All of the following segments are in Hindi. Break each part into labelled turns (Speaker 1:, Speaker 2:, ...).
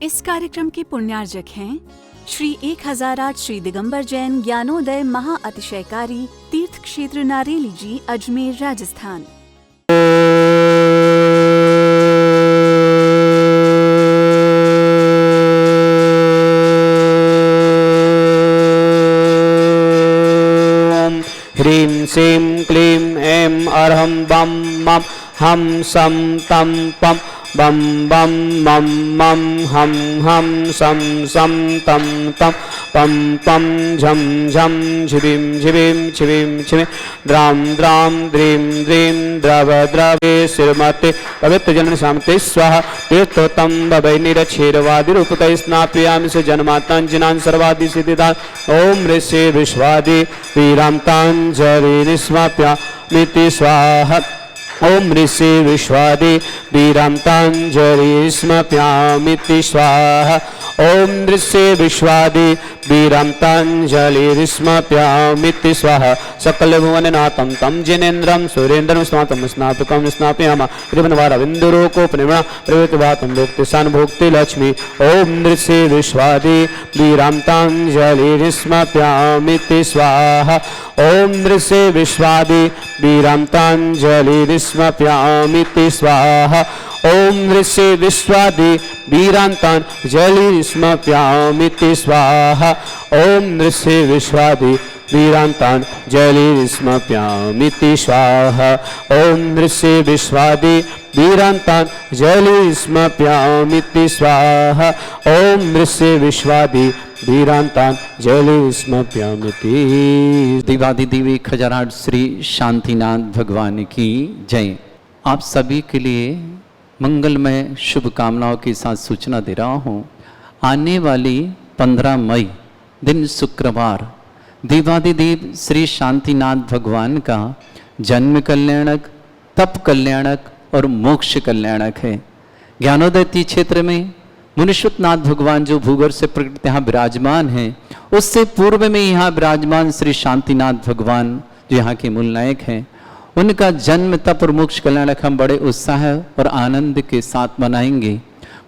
Speaker 1: इस कार्यक्रम के पुण्यार्जक हैं श्री 1008 श्री दिगंबर जैन ज्ञानोदय महा अतिशयकारी तीर्थ क्षेत्र नारेली जी, अजमेर, राजस्थान।
Speaker 2: ह्रीं श्रीं क्लीं ऐं अर्हं बम मम हम सम तम पम बम बम मम मम हम हम सम सम तम तम पम पम झम झम झिबिं झिबिं छिबिं छिबिं द्राम द्राम द्रीं द्रीं द्रव द्रवे श्रीमते पवित्र जन शांति स्वाहा तीर्थोत्तम भवै निरक्षीरवादिरूपतै स्नापयामि से जन्मातांजनान् सर्वादि सिद्धिदान ओम ऋषि विश्वादि वीरांतांजलि निस्वाप्यामिति स्वाहा ओम ऋषि विश्वादि वीरांतांजलि स्मप्यामिति स्वाहा ओम ऋषि विश्वादि वीरांतांजलि स्मप्यामिति स्वाहा सकल भुवननाथं तं जिनेन्द्रं सुरेन्द्रं स्नातं स्नापकं स्नापयामः त्रिभुवनवारविन्दुरोकोपनिर्मणा प्रवृत्तिवातं भोक्तिशान भोक्ति लक्ष्मी ओम ऋषि विश्वादि वीरांतांजलि स्मप्यामिति स्वाहा ओम ऋषि विश्वादि वीरांतांजलि स्मप्यामिति स्वाहा ओम ऋषि विश्वादि वीरांतांजलि स्मप्यामिति स्वाहा ओम ऋषि विश्वादि वीरांतांजलि स्मप्यामिति स्वाहा ओम ऋषि विश्वादि वीरांतांजलि स्मप्यामिति स्वाहा ओम ऋषि विश्वादि वीरांतांजलि स्मप्यामिति।
Speaker 3: दिवादिदेवी खजराट श्री शांतिनाथ भगवान की जय। आप सभी के लिए मंगलमय शुभकामनाओं के साथ सूचना दे रहा हूँ, आने वाली 15 मई दिन शुक्रवार देवादिदेव श्री शांतिनाथ भगवान का जन्म कल्याणक, तप कल्याणक और मोक्ष कल्याणक है। ज्ञानोदय क्षेत्र में मुनीश्वरनाथ भगवान जो भूगर्भ से प्रकट यहाँ विराजमान हैं, उससे पूर्व में यहाँ विराजमान श्री शांतिनाथ भगवान जो यहाँ के मूल नायक हैं, उनका जन्म तप और मोक्ष कल्याणक हम बड़े उत्साह और आनंद के साथ मनाएंगे।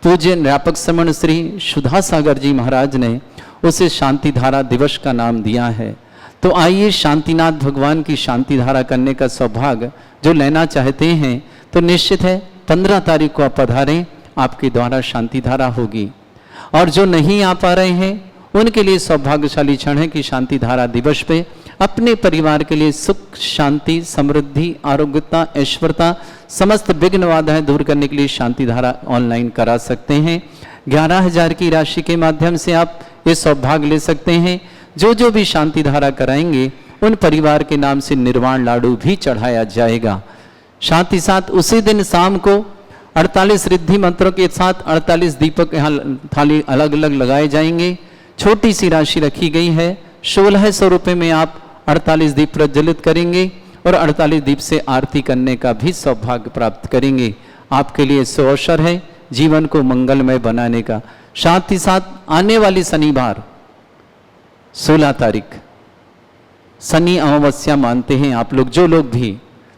Speaker 3: पूज्य व्यापक श्रमण श्री सुधा सागर जी महाराज ने उसे शांति धारा दिवस का नाम दिया है। तो आइए शांतिनाथ भगवान की शांति धारा करने का सौभाग्य जो लेना चाहते हैं तो निश्चित है 15 तारीख को आप पधारें, आपके द्वारा शांति धारा होगी। और जो नहीं आ पा रहे हैं उनके लिए सौभाग्यशाली क्षण है कि शांति धारा दिवस पे अपने परिवार के लिए सुख, शांति, समृद्धि, आरोग्यता, ऐश्वर्यता, समस्त विघ्न बाधाएं दूर करने के लिए शांति धारा ऑनलाइन करा सकते हैं। 11,000 की राशि के माध्यम से आप ये सौभाग्य ले सकते हैं। जो भी शांति धारा कराएंगे उन परिवार के नाम से निर्वाण लाडू भी चढ़ाया जाएगा। साथ ही साथ उसी दिन शाम को 48 रिद्धि मंत्रों के साथ 48 दीपक यहाँ थाली अलग अलग लगाए जाएंगे। छोटी सी राशि रखी गई है, 1600 रुपये में आप 48 दीप प्रज्वलित करेंगे और 48 दीप से आरती करने का भी सौभाग्य प्राप्त करेंगे। आपके लिए अवसर है जीवन को मंगलमय बनाने का। साथ ही साथ आने वाली शनिवार 16 तारीख शनि अमावस्या मानते हैं आप लोग, जो लोग भी,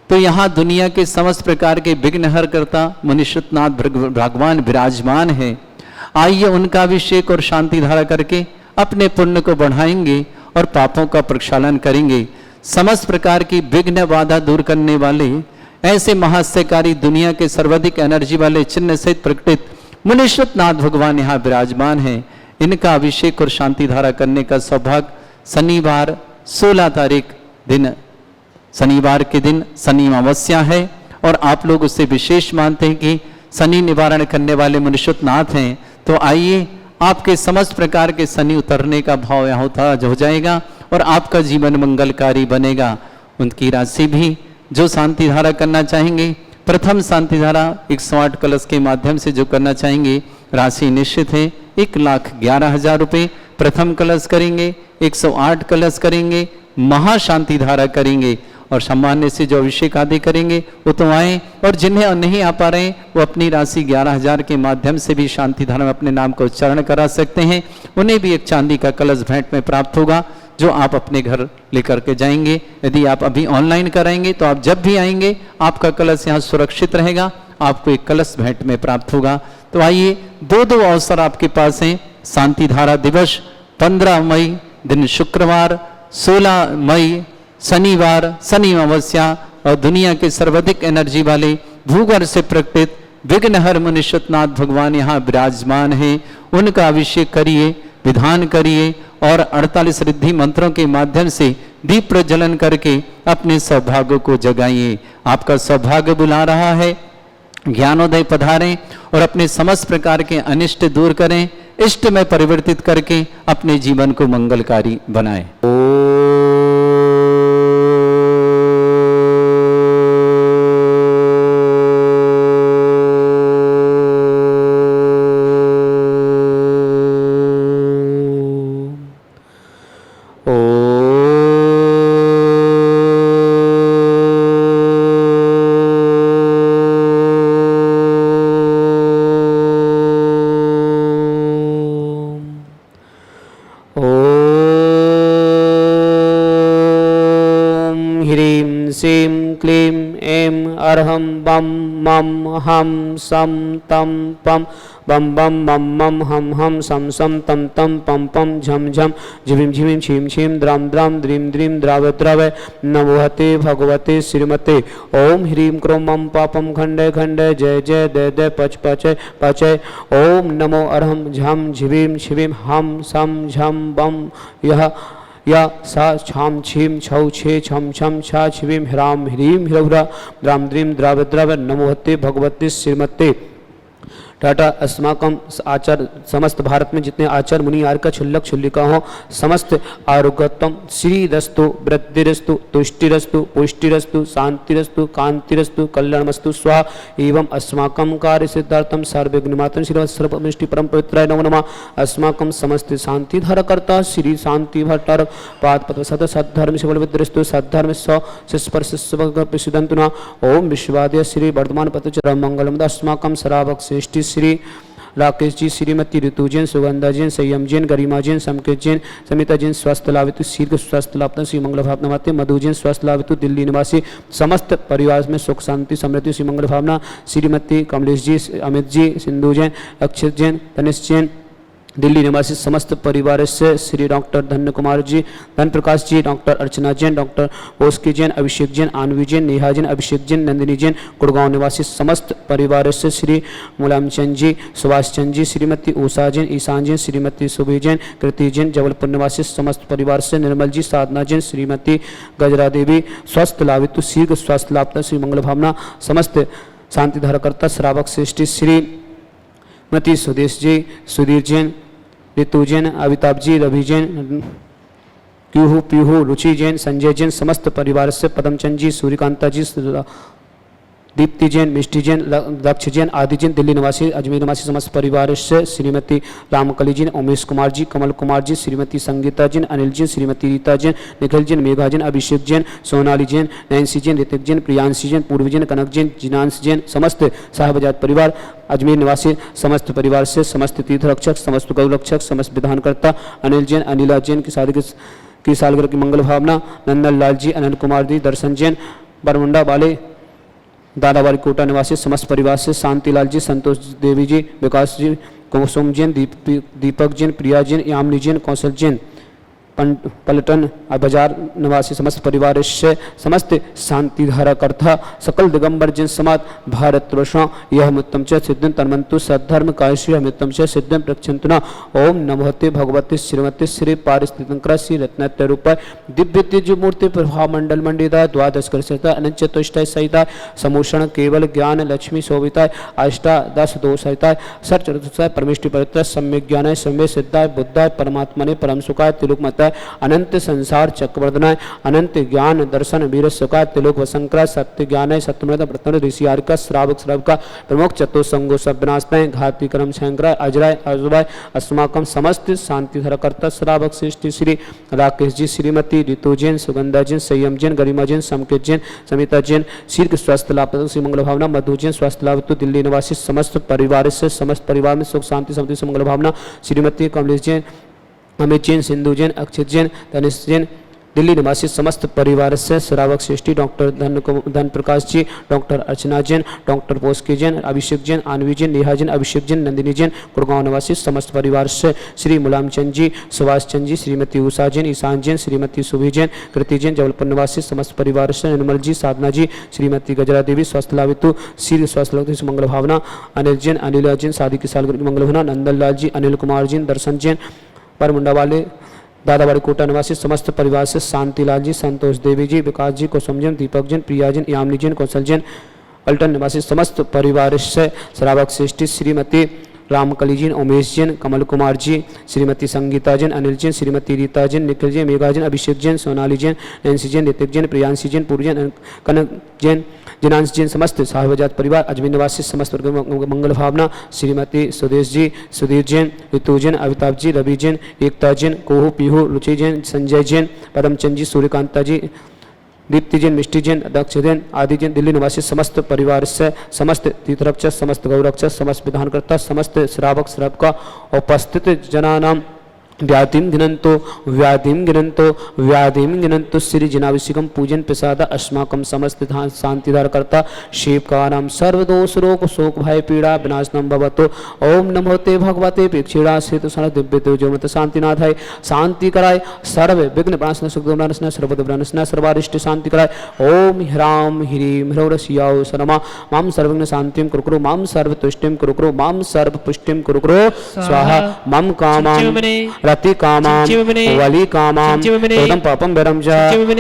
Speaker 3: तो यहाँ दुनिया के समस्त प्रकार के विघ्नहर करता मुनीश्वरनाथ भगवान विराजमान है। आइए उनका अभिषेक और शांति धारा करके अपने पुण्य को बढ़ाएंगे और पापों का प्रक्षालन करेंगे। समस्त प्रकार की विघ्न बाधा दूर करने वाले ऐसे महाशयकारी दुनिया के सर्वाधिक एनर्जी वाले चिन्ह सहित प्रकटित मुनीश्वरनाथ भगवान यहाँ विराजमान हैं। इनका अभिषेक और शांति धारा करने का सौभाग्य शनिवार 16 तारीख दिन, शनिवार के दिन शनि अमावस्या है और आप लोग उससे विशेष मानते हैं कि शनि निवारण करने वाले मुनीश्वरनाथ हैं। तो आइए आपके समस्त प्रकार के शनि उतरने का भाव यहाँ होता हो जाएगा और आपका जीवन मंगलकारी बनेगा। उनकी राशि भी जो शांति धारा करना चाहेंगे, प्रथम शांति धारा 108 कलश के माध्यम से जो करना चाहेंगे, राशि निश्चित है 1,11,000 रुपये प्रथम कलश करेंगे, 108 कलश करेंगे, महाशांति धारा करेंगे और सामान्य से जो अभिषेक आदि करेंगे वो तो आए। और जिन्हें नहीं आ पा रहे हैं वो अपनी राशि 11,000 के माध्यम से भी शांति धारा में अपने नाम को उच्चारण करा सकते हैं। उन्हें भी एक चांदी का कलश भेंट में प्राप्त होगा जो आप अपने घर लेकर के जाएंगे। यदि आप अभी ऑनलाइन कराएंगे तो आप जब भी आएंगे आपका कलश यहाँ सुरक्षित रहेगा, आपको एक कलश भेंट में प्राप्त होगा। तो आइए दो दो अवसर आपके पास हैं। शांति धारा दिवस 15 मई दिन शुक्रवार, 16 मई शनिवार शनि अमावस्या, और दुनिया के सर्वाधिक एनर्जी वाले भूगर्भ से प्रकटित विघ्नहर मुनीश्वरनाथ भगवान यहाँ विराजमान हैं। उनका अभिषेक करिए, विधान करिए और 48 रिद्धि मंत्रों के माध्यम से दीप प्रज्वलन करके अपने सौभाग्य को जगाइए। आपका सौभाग्य बुला रहा है। ज्ञानोदय पधारें और अपने समस्त प्रकार के अनिष्ट दूर करें, इष्ट में परिवर्तित करके अपने जीवन को मंगलकारी बनाएं।
Speaker 2: सीं क्लीं ऐं अर्हं बम मम हम सम तम पम बम बम मम मम हम हम सम सम तम तम पम पम झम झम झिमिं झिमिं छीं छीं द्रां द्रां द्रीं द्रीं द्राव द्रव नमोहते भगवते श्रीमते। ओम ह्रीं क्रों मम पापम खंडे खंडे जय जय दय दय पच पचय पचय। ओम नमो अर्हं झम झिविं छिविं हम सम झम बम यह या सा छाम छीम छौ छे छम छम छा छिवीम ह्राम ह्रीं ह्रौरा द्राम द्रीं द्राव द्रव नमोहते भगवते श्रीमते। टाटा अस्माकम आचार समस्त भारत में जितने आचार मुनि आर्का क्षुल्लक क्षुल्लिका हो समस्त आरोग्यतम श्रीरस्तु वृद्धिरस्तु तुष्टिरस्तु पुष्टिरस्तु शांतिरस्तु कांतिरस्तु कल्याणमस्तु स्वाहा। एवं अस्माकं कार्य सिद्धार्थम सर्वविघ्नमात्रं श्री सर्वमिष्टि परम पवित्राय नमो नमः। अस्माकं समस्त शांति धारकर्ता श्री शांति भट्टारक पाद पद सद सद्धर्म से बलविद्रस्तु सद्धर्म सौ स्पर्श प्रसिद्धंतु न। ओम विश्वाद्य श्री वर्धमान पतचर मंगलम अस्माकं सरावक श्रेष्ठी श्री राकेश जी, श्रीमती ऋतु जैन, सुगंधा जैन, संयम जैन, गरिमा जैन, संकेत जैन, समिता जैन स्वस्थ लाभितु शीर्घ स्वस्थ लाभता श्री मंगल भावना माते। मधु जैन स्वस्थ लाभितु दिल्ली निवासी समस्त परिवार में सुख शांति समृद्धि श्री मंगल भावना। श्रीमती कमलेश जी, अमित जी, सिंधु जैन, अक्षत जैन, तनिष जैन दिल्ली निवासी समस्त परिवार से श्री डॉक्टर धन्य कुमार जी, धन प्रकाश जी, डॉक्टर अर्चना जैन, डॉक्टर ओस्की जैन, अभिषेक जैन, आनवी जैन, नेहा जैन, अभिषेक जैन, नंदिनी जैन, गुड़गांव निवासी समस्त परिवार से श्री मुलायम चंद जी, सुभाष चंद जी, श्रीमती उषा जैन, ईशान जैन, श्रीमती सुभी जैन, कृति जैन, जबलपुर निवासी समस्त परिवार से निर्मल जी, साधना जैन, श्रीमती गजरा देवी स्वस्थ लाभितु शीघ्र स्वस्थ लाभता श्री मंगल भावना। समस्त शांति धारकर्ता श्रावक श्रेष्ठी श्रीमती सुदेश जी, सुधीर जैन, ऋतु जैन, अमिताभ जी, रवि जैन, क्यूहू पीहू, रुचि जैन, संजय जैन समस्त परिवार से पदमचंद जी, सूर्यकांता जी, दीप्ति जैन, मिष्टी जैन, दक्ष जैन, आदि जैन दिल्ली निवासी अजमेर निवासी समस्त परिवार से श्रीमती रामकली जैन, उमेश कुमार जी, कमल कुमार जी, श्रीमती संगीता जैन, अनिल जैन, श्रीमती रीता जैन, निखिल जैन, मेघा जैन, अभिषेक जैन, सोनाली जैन, नैन्सी जैन, ऋतिक जैन, प्रियांशी जैन, पूर्वी जैन, कनक जैन, जिनांश जैन समस्त साहबजात परिवार अजमेर निवासी समस्त परिवार से समस्त तीर्थ रक्षक, समस्त गौ रक्षक, समस्त विधानकर्ता अनिल जैन, अनिला जैन की शादी की सालगिरह की मंगल भावना। नंदन लाल जी, अनंत कुमार जी, दर्शन जैन, बरमुंडा वाले दादावारी कोटा निवासी समस्त परिवार से शांतिलाल जी, संतोष देवी जी, विकास जी, कुसुम जैन, दीपक जैन, प्रिया जैन, यामिनी जैन, कौशल जैन, पलटन बाजार निवासी समस्त परिवार से समस्त शांति धाराकर्ता सकल दिगंबर जैन समाज भारत वर्षों यह मुत्तम च सिद्धं तन्मंतु सद्धर्म कायश्री अमितम च सिद्धं प्रक्षंतना। ओम नमोते भगवते श्रीमती श्री पारिस्थितंकर श्री रत्नात्य रूपाय दिव्य तेज मूर्ति प्रभाव मंडल मंडिता द्वादश कर्षता अनंत चतुष्टय सहिता समूषण केवल ज्ञान लक्ष्मी शोभिताय अष्टादश दोषहिताय सर चतुर्थाय परमेष्टि पवित्र सम्यक ज्ञानाय सम्य सिद्धाय बुद्धाय परमात्मने परम सुखाय तिलोकमताय अनंत संसार चक्रवर्धनाय अनंत ज्ञान दर्शन वीर सुखा तिलोक वसंकरा सत्य ज्ञान सत्यमृत प्रथम ऋषि आर्का श्रावक श्रावका प्रमुख चतुसंगो सभ्यनाशनाय घाती क्रम शंकराय अजराय अजुबाय अस्माकम समस्त शांति धरकर्ता श्रावक श्रेष्ठी श्री राकेश जी, श्रीमती ऋतु जैन, सुगंधा जैन, संयम जैन, गरिमा जैन, संकेत जैन, समिता जैन शीर्घ स्वस्थ लाभ श्री मंगल भावना। मधु जैन स्वस्थ लाभ तो दिल्ली निवासी समस्त परिवार से समस्त परिवार में सुख शांति समृद्धि से मंगल भावना। श्रीमती कमलेश जैन, अमित जैन, सिंधु जैन, अक्षित जैन, तनिष जैन, दिल्ली निवासी समस्त परिवार से श्रावक श्रेष्ठी डॉक्टर धन प्रकाश जी, डॉक्टर अर्चना जैन, डॉक्टर पोस्की जैन, अभिषेक जैन, आनवी जैन, नेहा जैन, अभिषेक जैन, नंदिनी जैन, गुड़गांव निवासी समस्त परिवार से श्री मुलायम चंद जी, सुभाष चंद जी, श्रीमती उषा जैन, ईशान जैन, श्रीमती सुभी जैन, कृति जैन, जबलपुर निवासी समस्त परिवार से निर्मल जी, साधना जी, श्रीमती गजरा देवी, स्वस्थ लावितु, श्री स्वस्थ लावितु मंगल भावना, अनिल जैन, अनिला जैन, शादी की सालगिरह की मंगल भावना, नंदन लाल जी, अनिल कुमार जैन, दर्शन जैन, परमुंडा वाले दादाबाड़ी कोटा निवासी समस्त परिवार से शांतिलाल जी, संतोष देवी जी, विकास जी, कुसुम जैन, दीपक जैन, प्रिया जैन, यामिनी जैन, कौशल जैन, अल्टन निवासी समस्त परिवार से श्रावक श्रेष्ठी श्रीमती रामकली जैन, उमेश जैन, कमल कुमार जी, श्रीमती संगीता जैन, अनिल जैन, श्रीमती रीता जैन, निखिल जैन, मेघा जैन, अभिषेक जैन, सोनाली जैन, नैन्सी जैन, ऋतिक जैन, प्रियांशी जैन, पूर्व जैन, कनक जैन, जिनांश जैन, समस्त साहिबजात परिवार, अजमेर निवासी समस्त मंगल भावना, श्रीमती सुदेश जी, सुधीर जैन, ऋतु जैन, अमिताभ जी, रवि जैन, एकता जैन, कोहू पीहू, रुचि जैन, संजय जैन, पदमचंद जी, सूर्यकांता जी, दीप्ति जैन, मिष्टि जैन, दक्ष जैन, आदि जैन, दिल्ली निवासी समस्त परिवार से समस्त तीर्थरक्षक, समस्त गौरक्षक, समस्त विधानकर्ता, समस्त श्रावक श्रावका उपस्थित जनानाम व्याधिं गिनंतो श्री जनाभिषेकम पूजन प्रसाद अस्माकं समस्त शांतिधारकर्ता शिवकानां सर्वदोष रोग शोक भय पीड़ा विनाशनम भवतो। ओम नमो ते भगवते प्रेक्षिणा सेतु सन दिव्य तेजोमत शांतिनाथाय शांति कराय सर्व विघ्न प्राणसन सुख दुर्नाशना सर्वद प्राणसना सर्वारिष्ट शांति कराय। ओम ह्राम ह्रीम ह्रौरसियाओ सरमा माम सर्वज्ञ शांतिं कुरुकुरु माम सर्वतुष्टिं कुरुकुरु माम सर्वपुष्टिं कुरुकुरु स्वाहा मम कामां रति कामां वली कामां तोदम पापम विरम च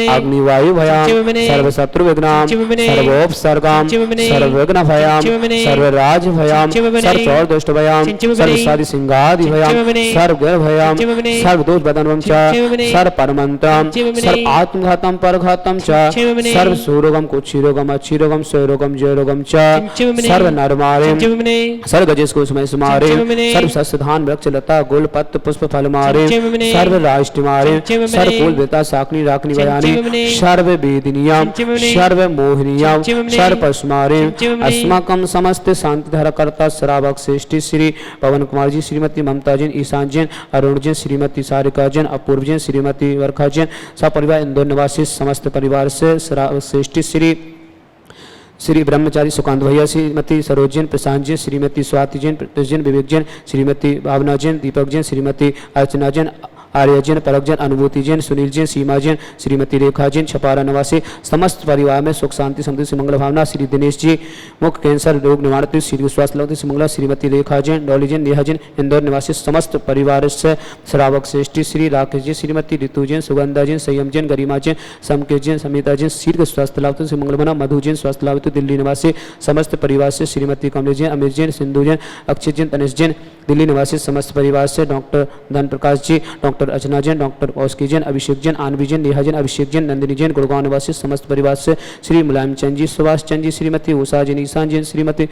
Speaker 2: अग्निवायु भयां सर्व शत्रु विघ्नां सर्वोपसर्गां सर्वविघ्न भयां सर्वराज भयां सर्वचौर दुष्ट भयां सर्वसादि सिंहादि भयां सर्वगैर भयां सर्वदोष बदनवं च सर्व परमंतम सर्व आत्मघातम परघातम च सर्व सुरोगम कुक्षिरोगम अच्छिरोगम स्वरोगम जयरोगम च सर्व नरमारिम सर्व गजेश को समय सुमारिम सर्व सस्य धान वृक्ष लता गुल पत्र पुष्प फल मारे सर्व राष्ट्र मारे सर्व कुल बेता साकनी राकनी बयानी सर्व वेदिनियां सर्व मोहिनियां सर्व पशुमारे अस्माकं समस्त शांति धारा करता श्रावक श्रेष्ठी श्री पवन कुमार जी, श्रीमती ममता जैन, ईशान जैन, अरुण जैन, श्रीमती सारिका जैन, अपूर्व जैन, श्रीमती वर्खा जैन, सब परिवार इंदौर निवासी समस्त परिवार से श्रावक श्रेष्ठी श्री ब्रह्मचारी सुकांत भैया, श्रीमती सरोज जैन, प्रशांत जैन, श्रीमती स्वाति जैन, प्रत्युष जैन, विवेक जैन, श्रीमती भावना जैन, दीपक जैन, श्रीमती अर्चना जैन, आर्य जैन, परक जैन, अनुभूति जैन, सुनील जैन, सीमा जैन, श्रीमती रेखा जैन, छपारा निवासी समस्त परिवार में सुख शांति समृद्धि से मंगल भावना। श्री दिनेश जी मुख्य कैंसर रोग निवारण श्री स्वास्थ्य लगती से मंगला। श्रीमती रेखा जैन, डॉली जैन, नेहा जैन, इंदौर निवासी समस्त परिवार से श्रावक श्रेष्ठी श्री राकेश जी, श्रीमती ऋतु जैन, सुगंधा जैन, संयम जैन, गरिमा जैन, समकेश जैन, समिता जैन, शीर्घ स्वास्थ्य लाभ से मंगल बना। मधु जैन, स्वास्थ्य लाभ दिल्ली निवासी समस्त परिवार से श्रीमती कमलेश जैन, अमित जैन, सिंधु जैन, अक्षय जैन, तनिष जैन, दिल्ली निवासी समस्त परिवार से डॉक्टर धन प्रकाश जी, डॉक्टर अर्चना जैन, डॉक्टर औस्की जैन, अभिषेक जैन, आनवी जैन, नेहा जैन, अभिषेक जैन, नंदिनी जैन, गुड़गांव निवासी समस्त परिवार से श्री मुलायम चंद जी, सुभाष चंद जी, श्रीमती उषा जैन, ईशान जैन, श्रीमती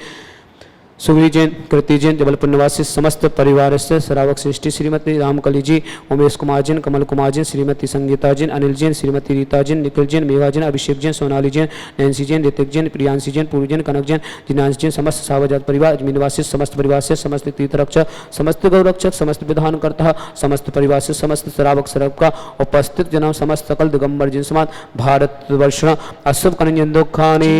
Speaker 2: सुगरी जैन, कृति जैन, जबलपुर निवासी समस्त परिवार से श्रावक श्रेष्ठी श्रीमती रामकली जी, उमेश कुमार जैन, कमल कुमार जैन, श्रीमती संगीता जैन, अनिल जैन, श्रीमती रीता जैन, निखिल जैन, मेघा जैन, अभिषेक जैन, सोनाली जैन, नैन्सी जैन, ऋतिक जैन, प्रियांशी जैन, पूर्व जैन, कनक जैन, जिनांश जैन, समस्त सावजात परिवार, अजमेर निवासी समस्त परिवार से समस्त तीर्थरक्षक, समस्त गौरक्षक, समस्त विधानकर्ता, समस्त परिवार से समस्त श्रावक श्रावक का उपस्थित जनाब समस्त सकल दिगंबर जिन समाज भारतवर्ष अशुभ कनिंजन दुखानी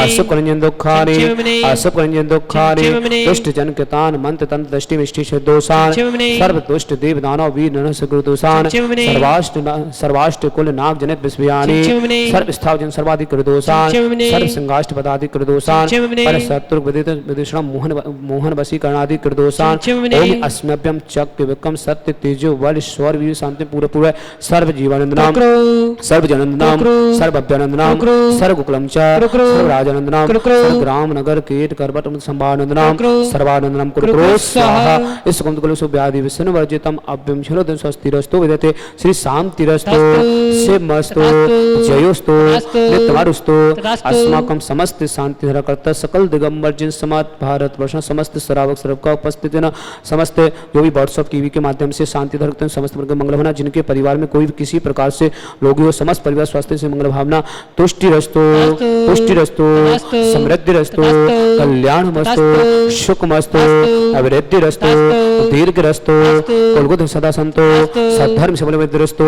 Speaker 2: अशुभ कनिंजन दुखानी अशुभ कनिंजन दुखानी दुष्ट जन कृतान मंत्र तंत्र दृष्टि मिष्टि दोषान सर्व दुष्ट देव दानव वीर नर सगुरु दोषान सर्वाष्ट कुल नाग जनित विस्मयानी सर्व स्थाव जन सर्वाधिक दोषान सर्व संगाष्ट पदाधिक दोषान पर शत्रु विदिशम मोहन वशी करणादि दोषान ओम अस्म्यभ्यम चक्र विक्रम सत्य तेजो बल स्वर वीर शांति पूरे पूरे सर्व जीवानंदनाम सर्व जनंदनाम सर्व अभ्यानंदनाम सर्व कुकुलम सर्व राजानंदनाम सर्व ग्राम नगर कीट करवट संभानंदनाम सर्वानंदनाम कुरुकुरु स्वाहा। इस कुंतकुल व्याधि विष्णु वर्जितम अभ्यम शरोदन स्वस्तिरस्तु विदते श्री शांतिरस्तु शिवमस्तु जयोस्तु नित्यमारुस्तु अस्माकं समस्त शांति धराकर्ता सकल दिगंबर जिन समाज भारत वर्ष समस्त श्रावक श्रावक का उपस्थित है ना समस्त जो भी व्हाट्सएप टीवी के माध्यम से शांति धरते हैं समस्त वर्ग मंगल भावना जिनके परिवार में कोई भी किसी प्रकार से रोगी हो समस्त परिवार स्वास्थ्य से मंगल भावना तुष्टि रस्तु समृद्धि रस्तु कल्याण मस्तु सुखमस्तु अभिवृद्धिरस्तु दीर्घरस्तु कुलगुद सदा संतो सद्धर्म सबलवृद्धिरस्तु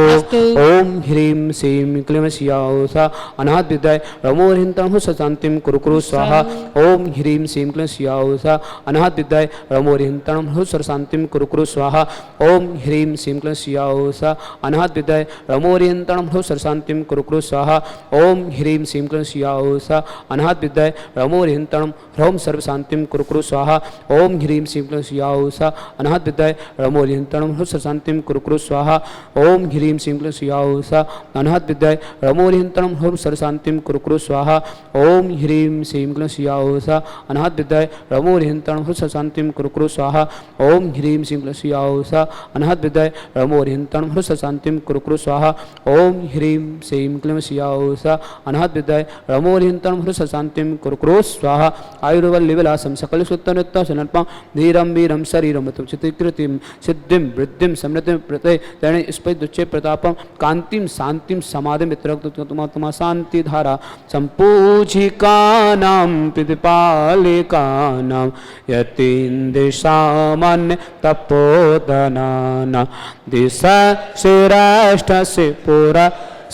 Speaker 2: ओम ह्रीं श्रीं क्लीं शियाओसा अनाथ विद्याय रमोरिंतं शांतिं कुरु कुरु स्वाहा ओम ह्रीं श्रीं क्लीं शियाओसा अनाथ विद्याय रमोरिंतं शांतिं कुरु कुरु स्वाहा ओम ह्रीं श्रीं क्लीं शियाओसा अनाथ विद्याय रमोरिंतं शांतिं कुरु कुरु स्वाहा ओम ह्रीं श्रीं क्लीं शियाओसा अनाथ विद्याय रमोरिंतं ह्रौं सर्व शांतिं कुरु कुरु स्वाहा ओम ह्रीं श्रीं क्लीं शियाओसा अनाथ विद्याय रमोरिंतं शांतिं कुरु कुरु स्वाहा ओम ह्रीं श्रीं क्लीं शियाओसा अनाथ विद्याय रमोरिंतं ह्रौं सर्व शांतिं कुरु कुरु स्वाहा ओम ह्रीं श्रीं क्लीं शियाओसा अनाथ विद्याय रमोरिंतं शांतिं कुरु कुरु स्वाहा ओम ह्रीं श्रीं क्लीं शियाओसा अनाथ विद्याय रमोरिंतं शांतिं कुरु कुरु स्वाहा ओम ह्रीं श्रीं क्लीं शियाओसा अनाथ विद्याय रमोरिंतं शांतिं कुरु कुरु स्वाहा आयुर्वल्लिविलासं सकल सुत्तनुत्तम सनर्पं धीरं वीरं शरीरं चित्कृतिं सिद्धिं वृद्धिं समृद्धिं प्रत्यय तैणे स्पैदुच्चे प्रतापं कांतिं शांतिं समाधिं वित्रक्तुमा शांति धारा संपूजिकानां प्रतिपालिकानां यतीन्द्रसामान्य तपोधनानां दिशा श्रेष्ठस्य पुरा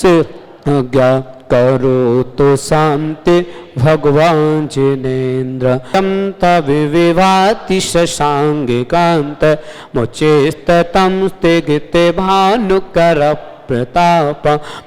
Speaker 2: से ज्ञा करो तो शांति भगवान जिनेन्द्र तम तविवाति शशांगिकांत मुचेस्तम स्थिगिते भानुकर प्रताप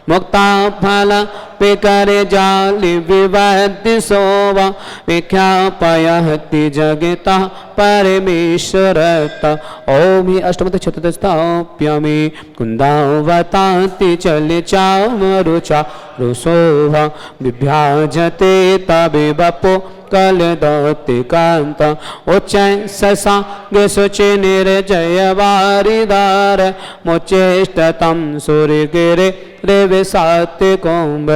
Speaker 2: मुक्ता फल पिकरे जालि विवाद्य सोवा विख्यापयति जगता परमेश्वरता ओम ही अष्टमत चतुर्थस्थाप्यामि कुंदावताति चल चामरुचा रुसोभा विभ्याजते तबे बपो कलदौति कांता उच्चै ससांग सुचि निर्जय वारिदार मुचेष्टतम सूर्यगिरे रेविसात्य कुंभ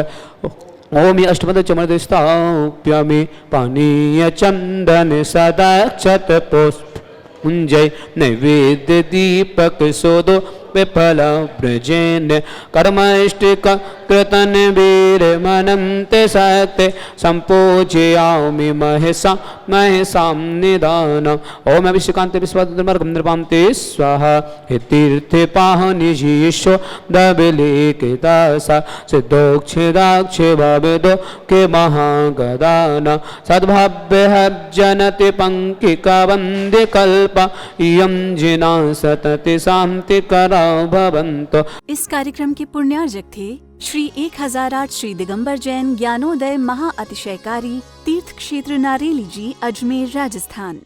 Speaker 2: ओम अष्टपद चमर स्थाप्यामि पानीय चंदन सदाक्षत पुष्प उंजय नैवेद्य दीपक सोदो विफल ब्रजेन कर्मष्टिक कृतन वीर मनंते सत्य संपूजयामि महसा महसां निदान ओम अभिषेकांते विश्वाद्रमर्गं नृपांते स्वाहा हे तीर्थे पाहनि जीशो दबिलेकितासा सिद्धोक्षिदाक्षि भवेदो के महागदान सद्भाव्य जनति पंकिका वंदे कल्प इयं जिना सतति शांति करा भवन्तु।
Speaker 1: इस कार्यक्रम के पुण्यार्जक थे श्री 1008 श्री दिगंबर जैन ज्ञानोदय महाअतिशयकारी तीर्थ क्षेत्र नारेली जी, अजमेर, राजस्थान।